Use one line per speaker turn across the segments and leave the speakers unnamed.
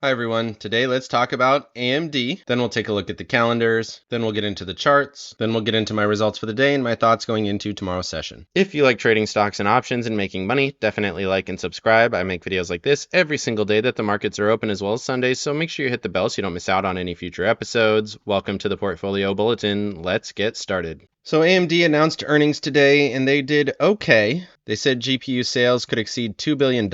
Hi everyone, today let's talk about AMD, then we'll take a look at the calendars, then we'll get into the charts, then we'll get into my results for the day and my thoughts going into tomorrow's session. If you like trading stocks and options and making money, definitely like and subscribe. I make videos like this every single day that the markets are open as well as Sundays, so make sure you hit the bell so you don't miss out on any future episodes. Welcome to the Portfolio Bulletin. Let's get started. So AMD announced earnings today and they did okay. They said GPU sales could exceed $2 billion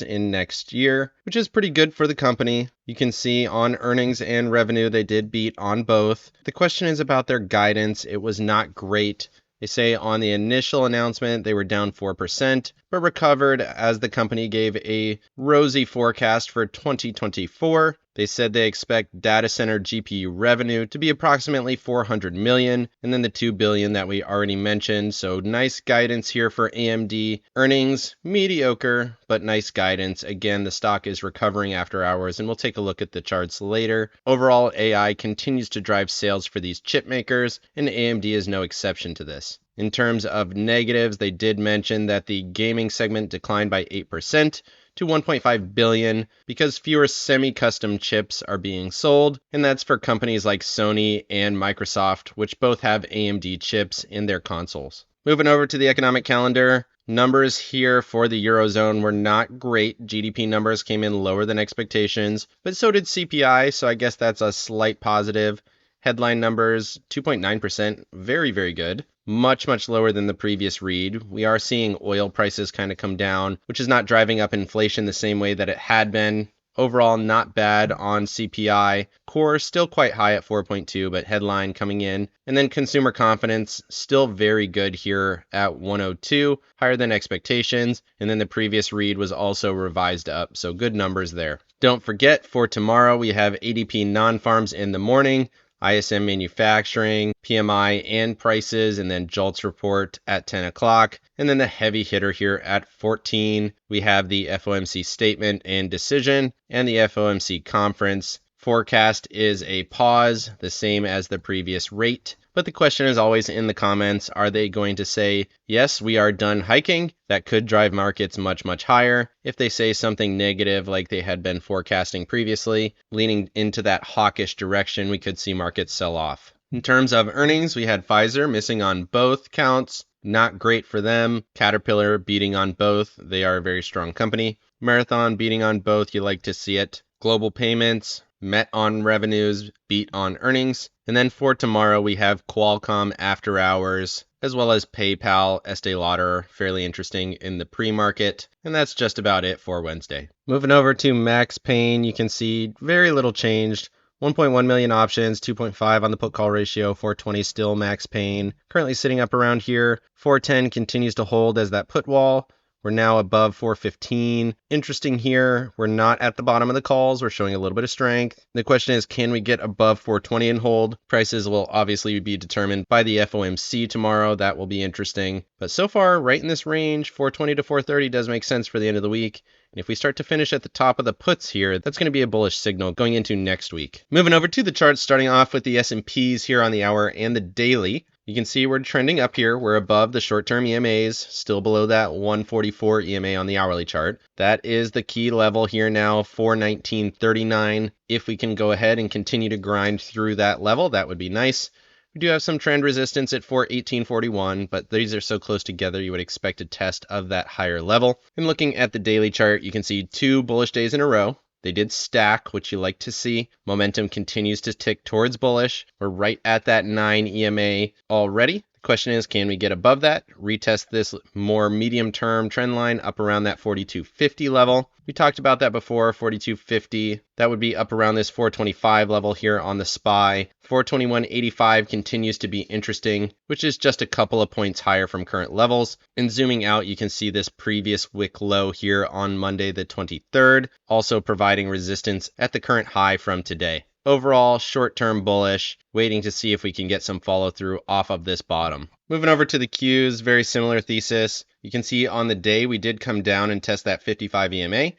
in next year, which is pretty good for the company. You can see on earnings and revenue, they did beat on both. The question is about their guidance. It was not great. They say on the initial announcement, they were down 4%, but recovered as the company gave a rosy forecast for 2024. They said they expect data center GPU revenue to be approximately $400 million, and then the $2 billion that we already mentioned. So nice guidance here for AMD. Earnings, mediocre, but nice guidance. Again, the stock is recovering after hours, and we'll take a look at the charts later. Overall, AI continues to drive sales for these chip makers, and AMD is no exception to this. In terms of negatives, they did mention that the gaming segment declined by 8% to 1.5 billion because fewer semi-custom chips are being sold, and that's for companies like Sony and Microsoft, which both have AMD chips in their consoles. Moving over to the economic calendar, numbers here for the Eurozone were not great. GDP numbers came in lower than expectations, but so did CPI, so I guess that's a slight positive. Headline numbers, 2.9%, very, very good. Much lower than the previous read. We are seeing oil prices kind of come down, which is not driving up inflation the same way that it had been. Overall, not bad on CPI. Core still quite high at 4.2, but headline coming in. And then consumer confidence still very good here at 102, higher than expectations. And then the previous read was also revised up, so good numbers there. Don't forget, for tomorrow, we have ADP non-farms in the morning, ISM manufacturing, PMI and prices, and then JOLTS report at 10 o'clock. And then the heavy hitter here at 14, we have the FOMC statement and decision and the FOMC conference. Forecast is a pause, the same as the previous rate. But the question is always in the comments, are they going to say, yes, we are done hiking? That could drive markets much higher. If they say something negative like they had been forecasting previously, leaning into that hawkish direction, we could see markets sell off. In terms of earnings, we had Pfizer missing on both counts. Not great for them. Caterpillar beating on both. They are a very strong company. Marathon beating on both. You like to see it. Global Payments met on revenues, beat on earnings. And then for tomorrow, we have Qualcomm after hours, as well as PayPal, Estee Lauder, fairly interesting in the pre-market. And that's just about it for Wednesday. Moving over to Max Pain, you can see very little changed. 1.1 million options, 2.5 on the put call ratio, 420 still Max Pain. Currently sitting up around here. 410 continues to hold as that put wall. We're now above 415. Interesting here, we're not at the bottom of the calls. We're showing a little bit of strength. The question is, can we get above 420 and hold? Prices will obviously be determined by the FOMC tomorrow. That will be interesting. But so far, right in this range, 420 to 430 does make sense for the end of the week. And if we start to finish at the top of the puts here, that's going to be a bullish signal going into next week. Moving over to the charts, starting off with the S&Ps here on the hour and the daily. You can see we're trending up here. We're above the short-term EMAs, still below that 144 EMA on the hourly chart. That is the key level here now, 419.39. If we can go ahead and continue to grind through that level, that would be nice. We do have some trend resistance at 418.41, but these are so close together you would expect a test of that higher level. And looking at the daily chart, you can see 2 bullish days in a row. They did stack, which you like to see. Momentum continues to tick towards bullish. We're right at that 9 EMA already. The question is, can we get above that? Retest this more medium-term trend line up around that 42.50 level. We talked about that before, 42.50. That would be up around this 425 level here on the SPY. 421.85 continues to be interesting, which is just a couple of points higher from current levels. And zooming out, you can see this previous wick low here on Monday the 23rd, also providing resistance at the current high from today. Overall, short-term bullish, waiting to see if we can get some follow-through off of this bottom. Moving over to the Qs, very similar thesis. You can see on the day we did come down and test that 55 EMA.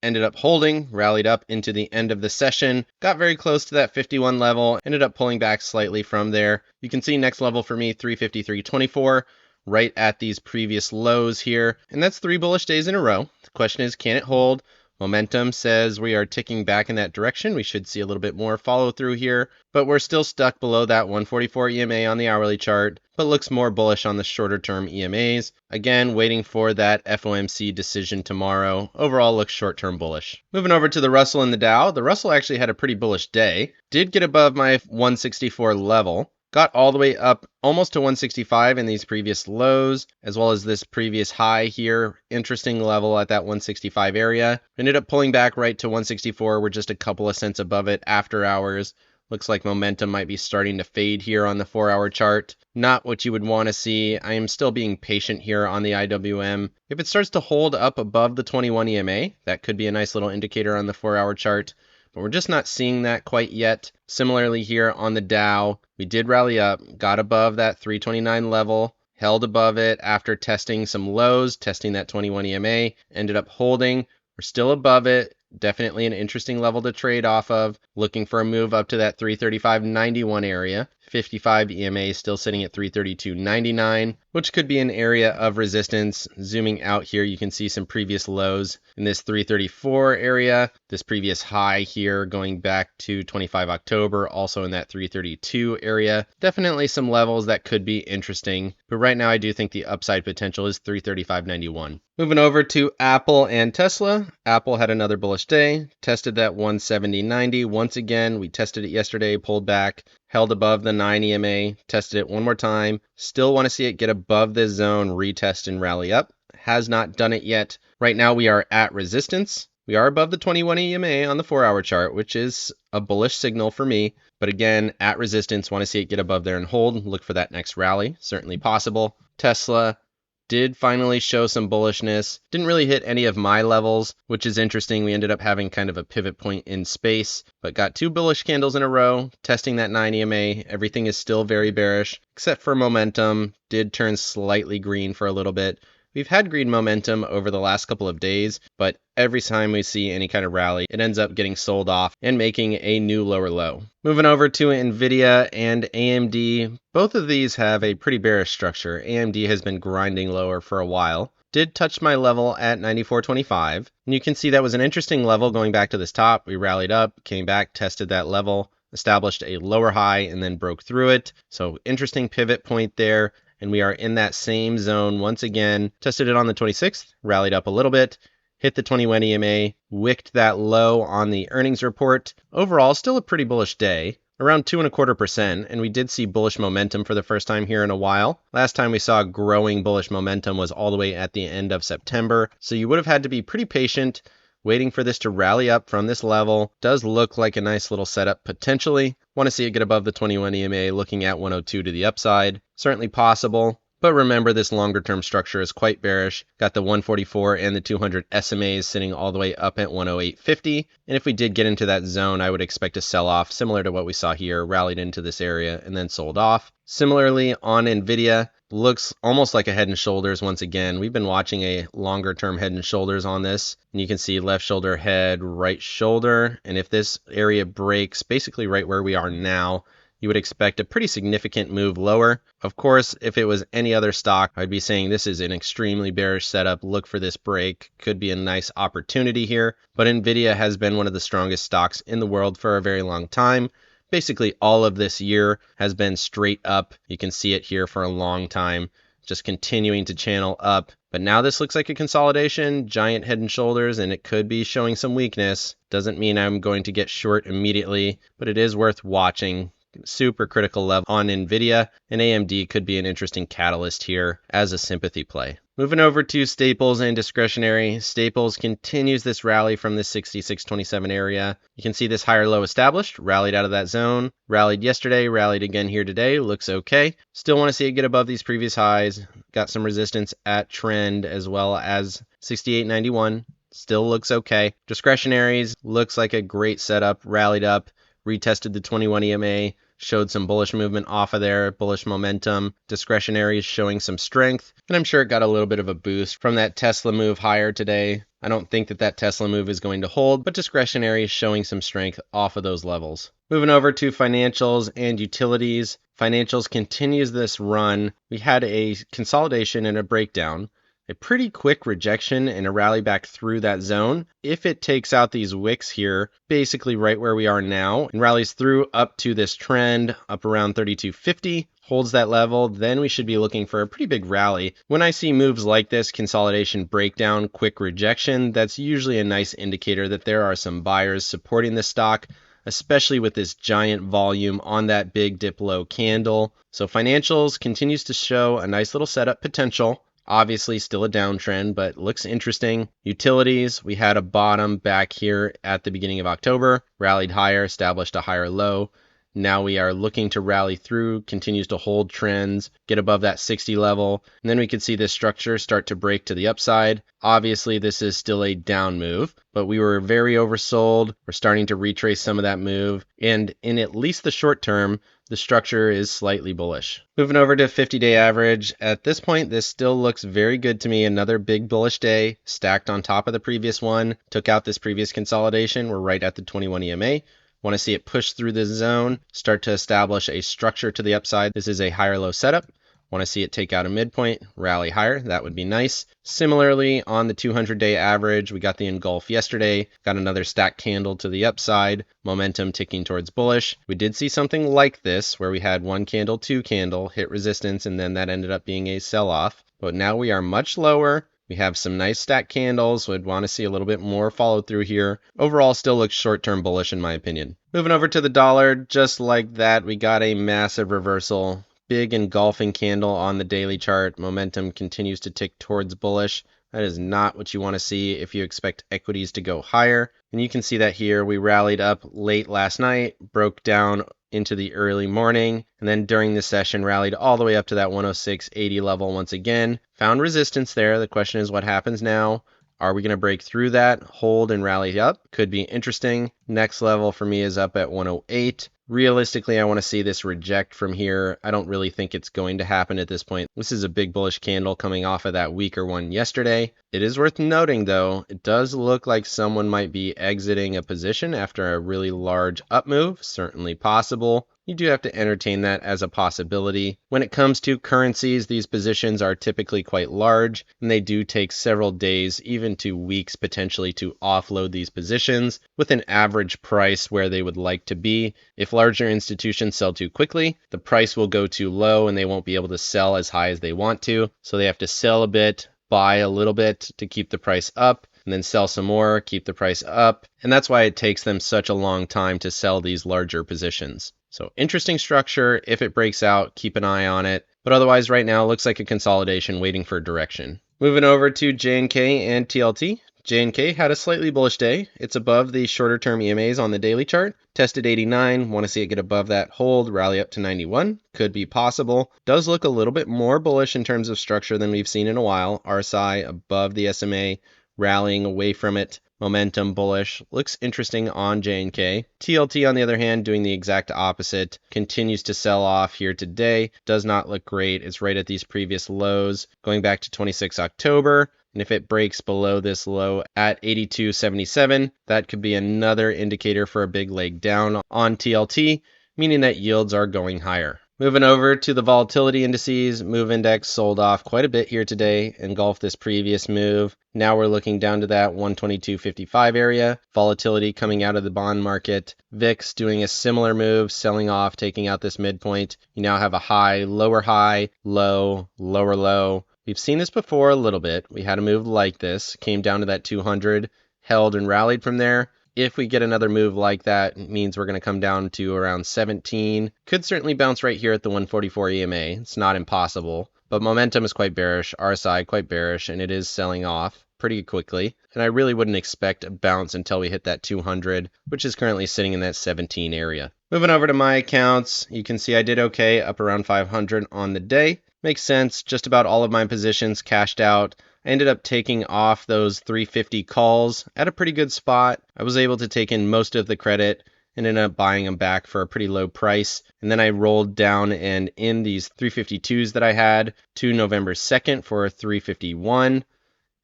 Ended up holding, rallied up into the end of the session, got very close to that 51 level, ended up pulling back slightly from there. You can see next level for me, 353.24, right at these previous lows here. And that's 3 bullish days in a row. The question is, can it hold? Momentum says we are ticking back in that direction. We should see a little bit more follow through here, but we're still stuck below that 144 EMA on the hourly chart, but looks more bullish on the shorter term EMAs. Again, waiting for that FOMC decision tomorrow. Overall looks short term bullish. Moving over to the Russell and the Dow. The Russell actually had a pretty bullish day. Did get above my 164 level. Got all the way up almost to 165 in these previous lows, as well as this previous high here. Interesting level at that 165 area. Ended up pulling back right to 164. We're just a couple of cents above it after hours. Looks like momentum might be starting to fade here on the 4-hour chart. Not what you would want to see. I am still being patient here on the IWM. If it starts to hold up above the 21 EMA, that could be a nice little indicator on the 4-hour chart. But we're just not seeing that quite yet. Similarly here on the Dow, we did rally up, got above that 329 level, held above it after testing some lows, testing that 21 EMA, ended up holding. We're still above it. Definitely an interesting level to trade off of. Looking for a move up to that 335.91 area. 55 EMA still sitting at 332.99, which could be an area of resistance. Zooming out here, you can see some previous lows in this 334 area. This previous high here going back to 25 October, also in that 332 area. Definitely some levels that could be interesting, but right now I do think the upside potential is 335.91. Moving over to Apple and Tesla. Apple had another bullish day, tested that 170.90 once again. We tested it yesterday, pulled back, held above the 9 EMA, tested it one more time. Still want to see it get above this zone, retest and rally up. Has not done it yet. Right now we are at resistance. We are above the 21 EMA on the 4-hour chart, which is a bullish signal for me. But again, at resistance, want to see it get above there and hold. Look for that next rally. Certainly possible. Tesla did finally show some bullishness. Didn't really hit any of my levels, which is interesting. We ended up having kind of a pivot point in space, but got 2 bullish candles in a row, testing that 9 EMA. Everything is still very bearish, except for momentum. Did turn slightly green for a little bit. We've had green momentum over the last couple of days, but every time we see any kind of rally, it ends up getting sold off and making a new lower low. Moving over to NVDA and AMD, both of these have a pretty bearish structure. AMD has been grinding lower for a while. Did touch my level at 94.25, and you can see that was an interesting level going back to this top. We rallied up, came back, tested that level, established a lower high, and then broke through it. So interesting pivot point there. And we are in that same zone once again. Tested it on the 26th, rallied up a little bit, hit the 21 EMA, wicked that low on the earnings report. Overall, still a pretty bullish day, around 2.25%, and we did see bullish momentum for the first time here in a while. Last time we saw growing bullish momentum was all the way at the end of September, so you would have had to be pretty patient, waiting for this to rally up from this level. Does look like a nice little setup potentially. Want to see it get above the 21 EMA, looking at 102 to the upside. Certainly possible, but remember this longer term structure is quite bearish. Got the 144 and the 200 SMAs sitting all the way up at 108.50. And if we did get into that zone, I would expect a sell off similar to what we saw here, rallied into this area and then sold off. Similarly on NVIDIA, looks almost like a head and shoulders once again. We've been watching a longer term head and shoulders on this, and you can see left shoulder, head, right shoulder. And if this area breaks basically right where we are now, you would expect a pretty significant move lower. Of course, if it was any other stock, I'd be saying this is an extremely bearish setup. Look for this break. Could be a nice opportunity here. But NVIDIA has been one of the strongest stocks in the world for a very long time. Basically all of this year has been straight up. You can see it here for a long time, just continuing to channel up. But now this looks like a consolidation, giant head and shoulders, and it could be showing some weakness. Doesn't mean I'm going to get short immediately, but it is worth watching. Super critical level on NVIDIA, and AMD could be an interesting catalyst here as a sympathy play. Moving over to staples and discretionary. Staples continues this rally from the 66.27 area. You can see this higher low established, rallied out of that zone, rallied yesterday, rallied again here today, looks okay. Still want to see it get above these previous highs. Got some resistance at trend as well as 68.91. Still looks okay. Discretionaries looks like a great setup, rallied up, retested the 21 EMA, showed some bullish movement off of there, bullish momentum. Discretionary is showing some strength, and I'm sure it got a little bit of a boost from that Tesla move higher today. I don't think that Tesla move is going to hold, but discretionary is showing some strength off of those levels. Moving over to financials and utilities. Financials continues this run. We had a consolidation and a breakdown. a pretty quick rejection and a rally back through that zone. If it takes out these wicks here, basically right where we are now, and rallies through up to this trend up around 32.50, holds that level, then we should be looking for a pretty big rally. When I see moves like this, consolidation breakdown, quick rejection, that's usually a nice indicator that there are some buyers supporting this stock, especially with this giant volume on that big dip low candle. So financials continues to show a nice little setup potential. Obviously still a downtrend, but looks interesting. Utilities, we had a bottom back here at the beginning of October, rallied higher, established a higher low. Now we are looking to rally through, continues to hold trends, get above that 60 level, and then we could see this structure start to break to the upside. Obviously, this is still a down move, but we were very oversold. We're starting to retrace some of that move, and in at least the short term, the structure is slightly bullish. Moving over to 50-day average, at this point, this still looks very good to me. Another big bullish day, stacked on top of the previous one, took out this previous consolidation. We're right at the 21 EMA. Want to see it push through this zone, start to establish a structure to the upside. This is a higher low setup. Want to see it take out a midpoint, rally higher. That would be nice. Similarly, on the 200-day average, we got the engulf yesterday, got another stacked candle to the upside, momentum ticking towards bullish. We did see something like this where we had one candle, two candle, hit resistance, and then that ended up being a sell-off. But now we are much lower. We have some nice stacked candles. We'd want to see a little bit more follow through here. Overall, still looks short-term bullish in my opinion. Moving over to the dollar, just like that, we got a massive reversal. Big engulfing candle on the daily chart. Momentum continues to tick towards bullish. That is not what you want to see if you expect equities to go higher. And you can see that here. We rallied up late last night, broke down into the early morning, and then during the session rallied all the way up to that 106.80 level once again. Found resistance there. The question is what happens now? Are we going to break through that, hold and rally up? Could be interesting. Next level for me is up at 108. Realistically, I want to see this reject from here. I don't really think it's going to happen at this point. This is a big bullish candle coming off of that weaker one yesterday. It is worth noting though, it does look like someone might be exiting a position after a really large up move. Certainly possible. You do have to entertain that as a possibility. When it comes to currencies, these positions are typically quite large, and they do take several days, even to weeks potentially, to offload these positions with an average price where they would like to be. If larger institutions sell too quickly, the price will go too low and they won't be able to sell as high as they want to. So they have to sell a bit, buy a little bit to keep the price up, and then sell some more, keep the price up. And that's why it takes them such a long time to sell these larger positions. So interesting structure. If it breaks out, keep an eye on it. But otherwise right now, it looks like a consolidation waiting for direction. Moving over to JNK and TLT. JNK had a slightly bullish day. It's above the shorter term EMAs on the daily chart. Tested 89, want to see it get above that, hold, rally up to 91. Could be possible. Does look a little bit more bullish in terms of structure than we've seen in a while. RSI above the SMA, rallying away from it. Momentum bullish. Looks interesting on JNK. TLT, on the other hand, doing the exact opposite. Continues to sell off here today. Does not look great. It's right at these previous lows. Going back to 26 October. And if it breaks below this low at 82.77, that could be another indicator for a big leg down on TLT, meaning that yields are going higher. Moving over to the volatility indices, MOVE index sold off quite a bit here today, engulfed this previous move. Now we're looking down to that 122.55 area. Volatility coming out of the bond market. VIX doing a similar move, selling off, taking out this midpoint. You now have a high, low, lower low. We've seen this before a little bit. We had a move like this, came down to that 200, held and rallied from there. If we get another move like that, it means we're going to come down to around 17. Could certainly bounce right here at the 144 EMA. It's not impossible, but momentum is quite bearish, RSI quite bearish, and it is selling off pretty quickly. And I really wouldn't expect a bounce until we hit that 200, which is currently sitting in that 17 area. Moving over to my accounts, you can see I did okay, up around 500 on the day. Makes sense, just about all of my positions cashed out. I ended up taking off those 350 calls at a pretty good spot. I was able to take in most of the credit and ended up buying them back for a pretty low price. And then I rolled down and in these 352s that I had to November 2nd for 351.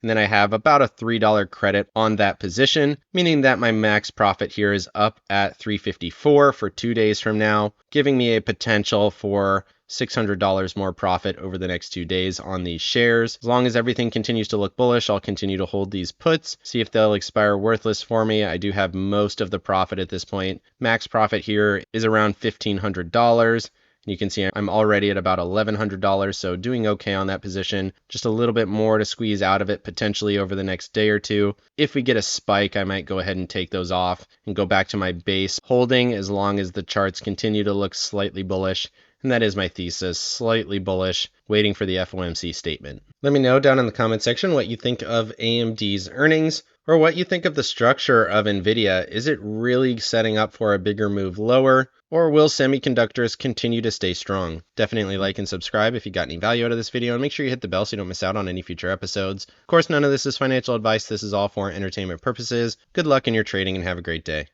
And then I have about a $3 credit on that position, meaning that my max profit here is up at 354 for 2 days from now, giving me a potential for $600 more profit over the next 2 days on these shares. As long as everything continues to look bullish, I'll continue to hold these puts, see if they'll expire worthless for me. I do have most of the profit at this point. Max profit here is around $1,500. You can see I'm already at about $1,100, so doing okay on that position. Just a little bit more to squeeze out of it potentially over the next day or two. If we get a spike, I might go ahead and take those off and go back to my base holding as long as the charts continue to look slightly bullish. And that is my thesis, slightly bullish, waiting for the FOMC statement. Let me know down in the comment section what you think of AMD's earnings, or what you think of the structure of NVIDIA. Is it really setting up for a bigger move lower, or will semiconductors continue to stay strong? Definitely like and subscribe if you got any value out of this video, and make sure you hit the bell so you don't miss out on any future episodes. Of course, none of this is financial advice. This is all for entertainment purposes. Good luck in your trading and have a great day.